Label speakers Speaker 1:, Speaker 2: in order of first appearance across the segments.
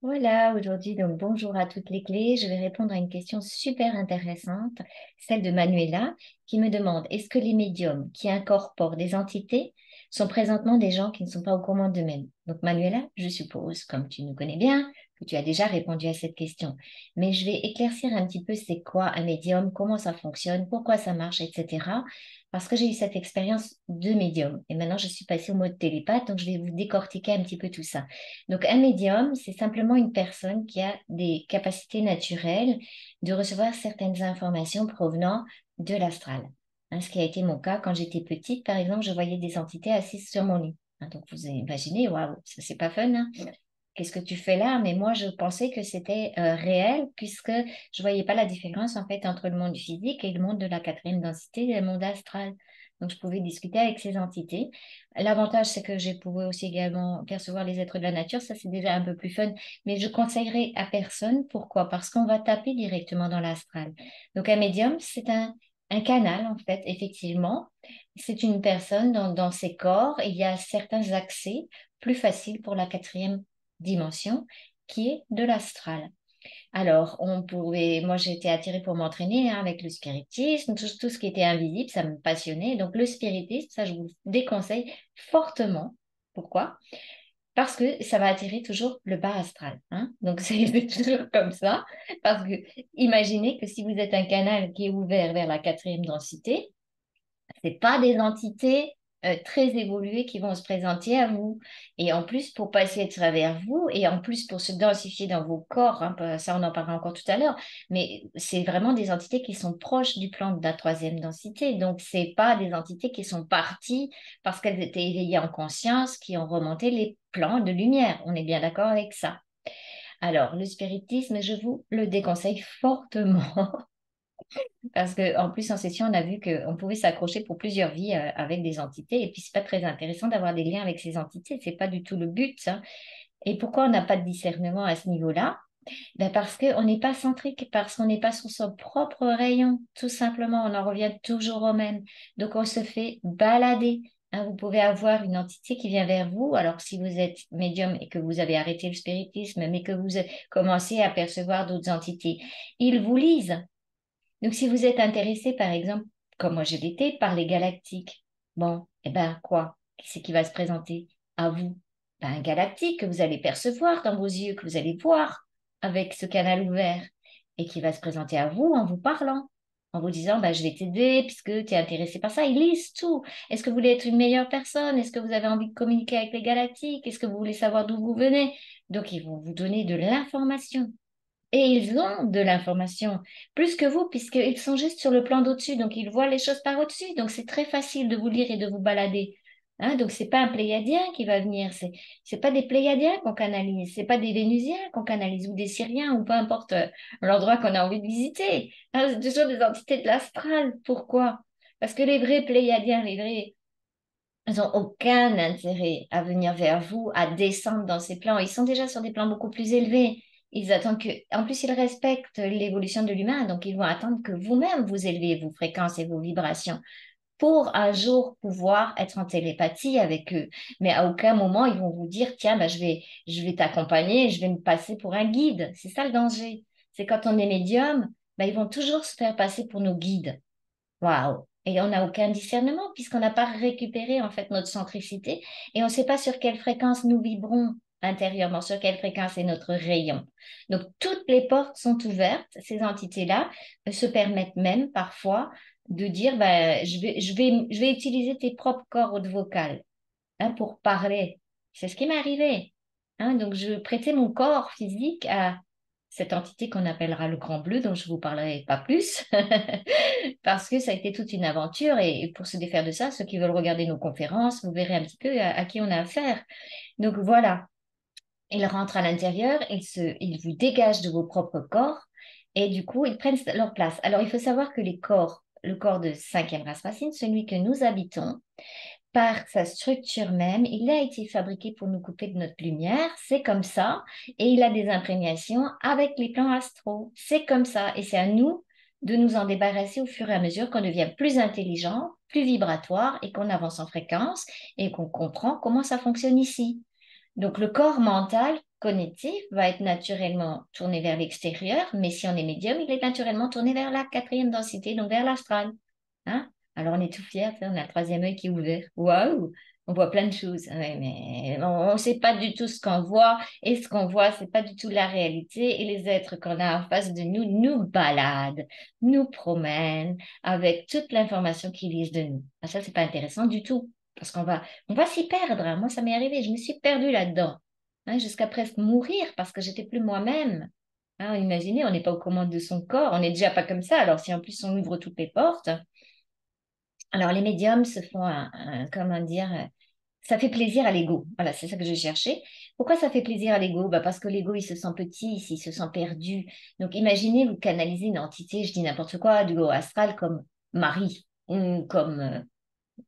Speaker 1: Voilà, aujourd'hui, donc bonjour à toutes les clés. Je vais répondre à une question super intéressante, celle de Manuela, qui me demande, est-ce que les médiums qui incorporent des entités sont présentement des gens qui ne sont pas au courant d'eux-mêmes? Donc Manuela, je suppose, comme tu nous connais bien, que tu as déjà répondu à cette question. Mais je vais éclaircir un petit peu c'est quoi un médium, comment ça fonctionne, pourquoi ça marche, etc. Parce que j'ai eu cette expérience de médium. Et maintenant, je suis passée au mode télépathe, donc je vais vous décortiquer un petit peu tout ça. Donc, un médium, c'est simplement une personne qui a des capacités naturelles de recevoir certaines informations provenant de l'astral. Hein, ce qui a été mon cas quand j'étais petite, par exemple, je voyais des entités assises sur mon lit. Hein, donc, vous imaginez, waouh, ça c'est pas fun, hein? Qu'est-ce que tu fais là? Mais moi, je pensais que c'était réel puisque je voyais pas la différence en fait entre le monde physique et le monde de la quatrième densité, le monde astral. Donc, je pouvais discuter avec ces entités. L'avantage, c'est que j'ai pouvais aussi également percevoir les êtres de la nature. Ça, c'est déjà un peu plus fun. Mais je conseillerais à personne. Pourquoi? Parce qu'on va taper directement dans l'astral. Donc, un médium, c'est un canal, en fait, effectivement. C'est une personne dans ses corps. Il y a certains accès plus faciles pour la quatrième dimension qui est de l'astral. Alors, moi j'ai été attirée pour m'entraîner hein, avec le spiritisme, tout ce qui était invisible, ça me passionnait. Donc le spiritisme, ça je vous déconseille fortement. Pourquoi? Parce que ça va attirer toujours le bas astral. Hein. Donc c'est toujours comme ça. Parce que imaginez que si vous êtes un canal qui est ouvert vers la quatrième densité, c'est pas des entités très évoluées qui vont se présenter à vous. Et en plus, pour passer à travers vous, et en plus pour se densifier dans vos corps, hein, ça on en parlera encore tout à l'heure, mais c'est vraiment des entités qui sont proches du plan de la troisième densité. Donc, c'est pas des entités qui sont parties parce qu'elles étaient éveillées en conscience, qui ont remonté les plans de lumière. On est bien d'accord avec ça. Alors, le spiritisme, je vous le déconseille fortement. Parce qu'en plus, en session, on a vu qu'on pouvait s'accrocher pour plusieurs vies avec des entités. Et puis, c'est pas très intéressant d'avoir des liens avec ces entités. C'est pas du tout le but, hein. Et pourquoi on n'a pas de discernement à ce niveau-là? Ben parce qu'on n'est pas centrique, parce qu'on n'est pas sur son propre rayon. Tout simplement, on en revient toujours au même. Donc, on se fait balader. Hein, vous pouvez avoir une entité qui vient vers vous. Alors, si vous êtes médium et que vous avez arrêté le spiritisme, mais que vous commencez à percevoir d'autres entités, ils vous lisent. Donc, si vous êtes intéressé, par exemple, comme moi je l'étais, par les galactiques, bon, eh ben quoi? Qui c'est qui va se présenter à vous? Ben, un galactique que vous allez percevoir dans vos yeux, que vous allez voir avec ce canal ouvert et qui va se présenter à vous en vous parlant, en vous disant, ben, je vais t'aider puisque tu es intéressé par ça. Ils lisent tout. Est-ce que vous voulez être une meilleure personne? Est-ce que vous avez envie de communiquer avec les galactiques? Est-ce que vous voulez savoir d'où vous venez? Donc, ils vont vous donner de l'information. Et ils ont de l'information, plus que vous, puisqu'ils sont juste sur le plan d'au-dessus, donc ils voient les choses par au-dessus. Donc c'est très facile de vous lire et de vous balader. Hein, donc c'est pas un pléiadien qui va venir, c'est pas des pléiadiens qu'on canalise, c'est pas des vénusiens qu'on canalise ou des syriens ou peu importe l'endroit qu'on a envie de visiter. Hein, c'est toujours des entités de l'astral. Pourquoi? Parce que les vrais pléiadiens, les vrais, ils n'ont aucun intérêt à venir vers vous, à descendre dans ces plans. Ils sont déjà sur des plans beaucoup plus élevés. Ils attendent que, en plus, ils respectent l'évolution de l'humain, donc ils vont attendre que vous-même vous élevez vos fréquences et vos vibrations pour un jour pouvoir être en télépathie avec eux. Mais à aucun moment ils vont vous dire, tiens, bah, je vais t'accompagner, je vais me passer pour un guide. C'est ça le danger. C'est quand on est médium, bah, ils vont toujours se faire passer pour nos guides. Waouh! Et on n'a aucun discernement puisqu'on n'a pas récupéré en fait notre centricité et on ne sait pas sur quelle fréquence nous vibrons intérieurement, sur quelle fréquence est notre rayon. Donc toutes les portes sont ouvertes. Ces entités-là se permettent même parfois de dire bah, je vais utiliser tes propres cordes vocales hein, pour parler. C'est ce qui m'est arrivé. Hein, donc je prêtais mon corps physique à cette entité qu'on appellera le Grand Bleu, dont je vous parlerai pas plus, parce que ça a été toute une aventure. Et pour se défaire de ça, ceux qui veulent regarder nos conférences, vous verrez un petit peu à qui on a affaire. Donc voilà, ils rentrent à l'intérieur, ils vous dégagent de vos propres corps, et du coup, ils prennent leur place. Alors, il faut savoir que les corps, le corps de cinquième race racine, celui que nous habitons, par sa structure même, il a été fabriqué pour nous couper de notre lumière, c'est comme ça, et il a des imprégnations avec les plans astraux, c'est comme ça, et c'est à nous de nous en débarrasser au fur et à mesure qu'on devient plus intelligent, plus vibratoire, et qu'on avance en fréquence, et qu'on comprend comment ça fonctionne ici. Donc le corps mental cognitif va être naturellement tourné vers l'extérieur, mais si on est médium, il est naturellement tourné vers la quatrième densité, donc vers l'astral. Hein? Alors on est tout fiers, tu sais, on a le troisième œil qui est ouvert. Waouh! On voit plein de choses. Ouais, mais on ne sait pas du tout ce qu'on voit, et ce qu'on voit, c'est pas du tout la réalité. Et les êtres qu'on a en face de nous nous baladent, nous promènent avec toute l'information qu'ils lisent de nous. Ah, ça, c'est pas intéressant du tout, parce on va s'y perdre. Hein. Moi, ça m'est arrivé, je me suis perdue là-dedans, hein, jusqu'à presque mourir parce que j'étais plus moi-même. Hein, imaginez, on n'est pas aux commandes de son corps, on n'est déjà pas comme ça. Alors si en plus on ouvre toutes les portes, alors les médiums se font comment dire, ça fait plaisir à l'ego. Voilà, c'est ça que je cherchais. Pourquoi ça fait plaisir à l'ego? Bah parce que l'ego, il se sent petit, il se sent perdu. Donc imaginez, vous canalisez une entité, je dis n'importe quoi, du haut astral comme Marie ou comme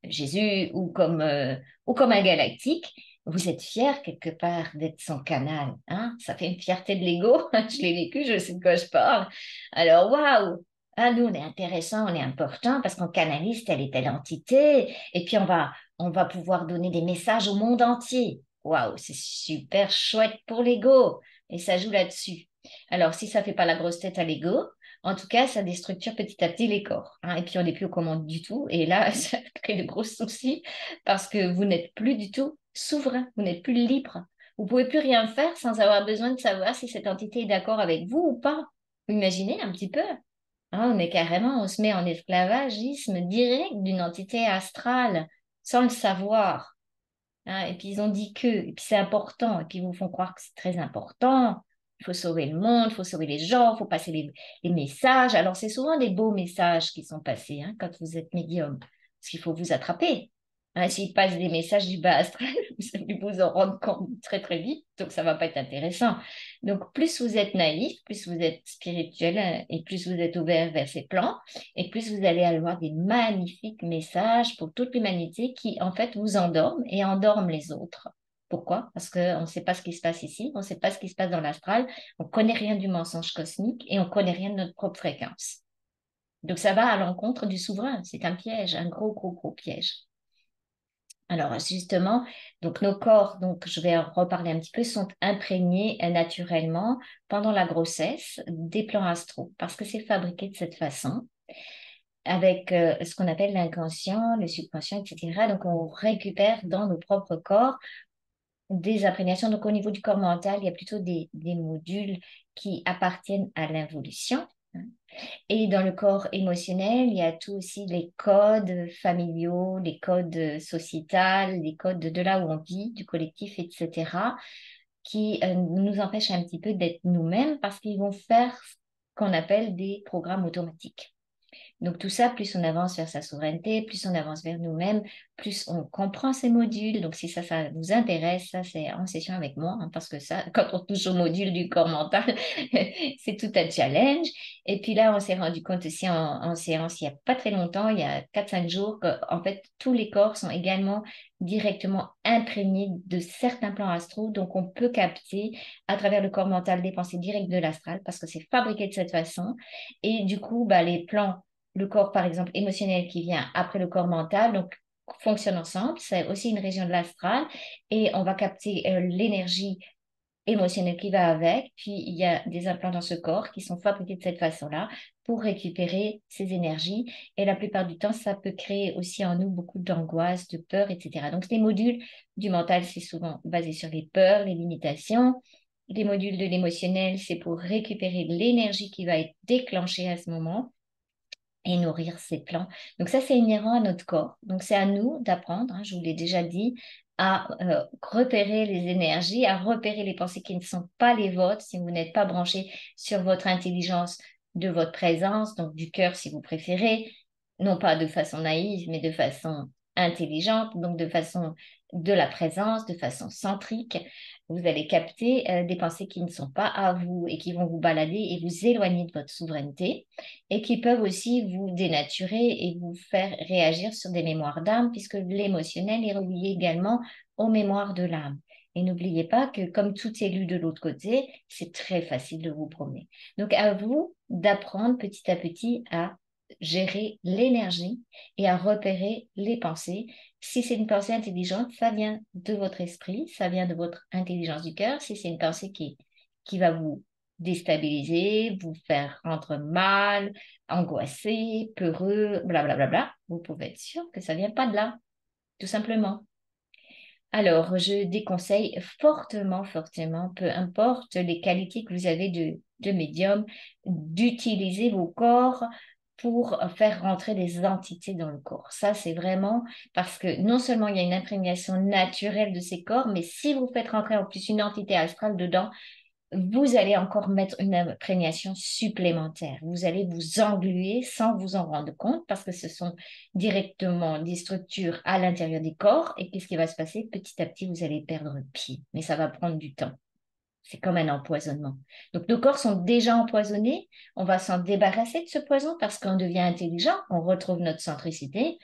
Speaker 1: Jésus ou comme un galactique, vous êtes fier quelque part d'être son canal, hein? Ça fait une fierté de l'ego. Je l'ai vécu, je sais de quoi je parle. Alors, waouh! Ah, nous, on est intéressant, on est important parce qu'on canalise telle et telle entité et puis on va pouvoir donner des messages au monde entier. Waouh, c'est super chouette pour l'ego et ça joue là-dessus. Alors, si ça fait pas la grosse tête à l'ego, en tout cas, ça déstructure petit à petit les corps. Hein, et puis, on n'est plus aux commandes du tout. Et là, ça crée de gros soucis parce que vous n'êtes plus du tout souverain, vous n'êtes plus libre. Vous pouvez plus rien faire sans avoir besoin de savoir si cette entité est d'accord avec vous ou pas. Vous imaginez un petit peu. Hein, on est carrément, on se met en esclavagisme direct d'une entité astrale sans le savoir. Hein, et puis ils ont dit que, et puis c'est important, et puis ils vous font croire que c'est très important. Il faut sauver le monde, il faut sauver les gens, il faut passer les messages. Alors c'est souvent des beaux messages qui sont passés hein, quand vous êtes médium, parce qu'il faut vous attraper. Hein, s'ils passent des messages du bas astral, vous allez vous en rendre compte très très vite, donc ça va pas être intéressant. Donc plus vous êtes naïf, plus vous êtes spirituel et plus vous êtes ouvert vers ces plans, et plus vous allez avoir des magnifiques messages pour toute l'humanité qui, en fait, vous endorment et endorment les autres. Pourquoi? Parce qu'on ne sait pas ce qui se passe ici, on ne sait pas ce qui se passe dans l'astral, on ne connaît rien du mensonge cosmique et on ne connaît rien de notre propre fréquence. Donc ça va à l'encontre du souverain. C'est un piège, un gros, gros, gros piège. Alors justement, donc nos corps, donc je vais en reparler un petit peu, sont imprégnés naturellement pendant la grossesse des plans astraux parce que c'est fabriqué de cette façon avec ce qu'on appelle l'inconscient, le subconscient, etc. Donc, on récupère dans nos propres corps des imprégnations. Donc, au niveau du corps mental, il y a plutôt des modules qui appartiennent à l'involution. Et dans le corps émotionnel, il y a tout aussi les codes familiaux, les codes sociétals, les codes de là où on vit, du collectif, etc., qui nous empêchent un petit peu d'être nous-mêmes parce qu'ils vont faire ce qu'on appelle des programmes automatiques. Donc tout ça, plus on avance vers sa souveraineté, plus on avance vers nous-mêmes, plus on comprend ces modules. Donc si ça vous intéresse, ça c'est en session avec moi, hein, parce que ça, quand on touche au module du corps mental, c'est tout un challenge. Et puis là, on s'est rendu compte aussi en séance, il n'y a pas très longtemps, il y a 4 5 jours, qu'en fait, tous les corps sont également directement imprégnés de certains plans astraux. Donc on peut capter à travers le corps mental des pensées directes de l'astral, parce que c'est fabriqué de cette façon. Et du coup, bah, les plans le corps, par exemple, émotionnel qui vient après le corps mental, donc fonctionnent ensemble. C'est aussi une région de l'astral et on va capter l'énergie émotionnelle qui va avec. Puis il y a des implants dans ce corps qui sont fabriqués de cette façon-là pour récupérer ces énergies. Et la plupart du temps, ça peut créer aussi en nous beaucoup d'angoisse, de peur, etc. Donc les modules du mental, c'est souvent basé sur les peurs, les limitations. Les modules de l'émotionnel, c'est pour récupérer l'énergie qui va être déclenchée à ce moment et nourrir ses plans. Donc ça, c'est inhérent à notre corps. Donc c'est à nous d'apprendre, hein, je vous l'ai déjà dit, à repérer les énergies, à repérer les pensées qui ne sont pas les vôtres si vous n'êtes pas branché sur votre intelligence de votre présence, donc du cœur si vous préférez, non pas de façon naïve, mais de façon intelligente, donc de façon de la présence, de façon centrique. Vous allez capter des pensées qui ne sont pas à vous et qui vont vous balader et vous éloigner de votre souveraineté et qui peuvent aussi vous dénaturer et vous faire réagir sur des mémoires d'âme, puisque l'émotionnel est relié également aux mémoires de l'âme. Et n'oubliez pas que comme tout est lu de l'autre côté, c'est très facile de vous promener. Donc à vous d'apprendre petit à petit à gérer l'énergie et à repérer les pensées. Si c'est une pensée intelligente, ça vient de votre esprit, ça vient de votre intelligence du cœur. Si c'est une pensée qui va vous déstabiliser, vous faire rendre mal, angoissé, peureux, blablabla, vous pouvez être sûr que ça vient pas de là, tout simplement. Alors, je déconseille fortement, fortement, peu importe les qualités que vous avez de médium, d'utiliser vos corps pour faire rentrer des entités dans le corps. Ça, c'est vraiment parce que non seulement il y a une imprégnation naturelle de ces corps, mais si vous faites rentrer en plus une entité astrale dedans, vous allez encore mettre une imprégnation supplémentaire. Vous allez vous engluer sans vous en rendre compte parce que ce sont directement des structures à l'intérieur des corps. Et qu'est-ce qui va se passer? Petit à petit, vous allez perdre pied. Mais ça va prendre du temps. C'est comme un empoisonnement. Donc, nos corps sont déjà empoisonnés. On va s'en débarrasser de ce poison parce qu'on devient intelligent, on retrouve notre centricité.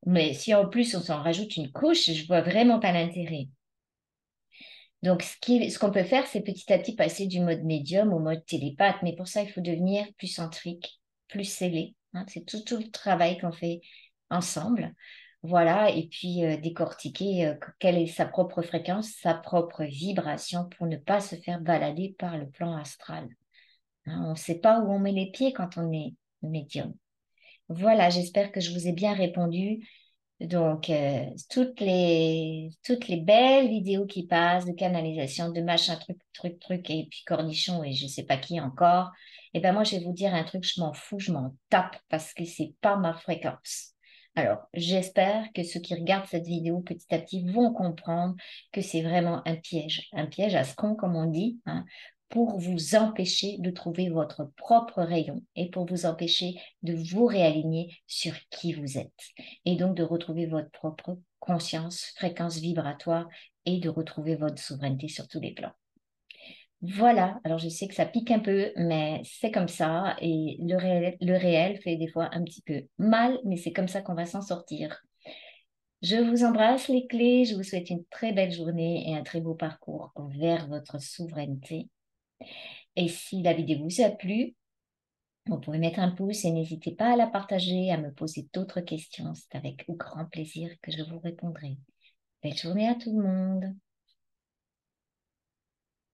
Speaker 1: Mais si en plus on s'en rajoute une couche, je vois vraiment pas l'intérêt. Donc, ce qu'on peut faire, c'est petit à petit passer du mode médium au mode télépathe. Mais pour ça, il faut devenir plus centrique, plus scellé, hein. C'est tout le travail qu'on fait ensemble. Voilà. Et puis, décortiquer quelle est sa propre fréquence, sa propre vibration pour ne pas se faire balader par le plan astral, hein. On ne sait pas où on met les pieds quand on est médium. Voilà, j'espère que je vous ai bien répondu. Donc, toutes les belles vidéos qui passent de canalisation, de machin, truc, et puis cornichon et je sais pas qui encore, et ben moi, je vais vous dire un truc, je m'en fous, je m'en tape parce que c'est pas ma fréquence. Alors, j'espère que ceux qui regardent cette vidéo petit à petit vont comprendre que c'est vraiment un piège à ce con, comme on dit, hein, pour vous empêcher de trouver votre propre rayon et pour vous empêcher de vous réaligner sur qui vous êtes et donc de retrouver votre propre conscience, fréquence vibratoire et de retrouver votre souveraineté sur tous les plans. Voilà, alors je sais que ça pique un peu, mais c'est comme ça et le réel fait des fois un petit peu mal, mais c'est comme ça qu'on va s'en sortir. Je vous embrasse les clés, je vous souhaite une très belle journée et un très beau parcours vers votre souveraineté. Et si la vidéo vous a plu, vous pouvez mettre un pouce et n'hésitez pas à la partager, à me poser d'autres questions. C'est avec grand plaisir que je vous répondrai. Belle journée à tout le monde.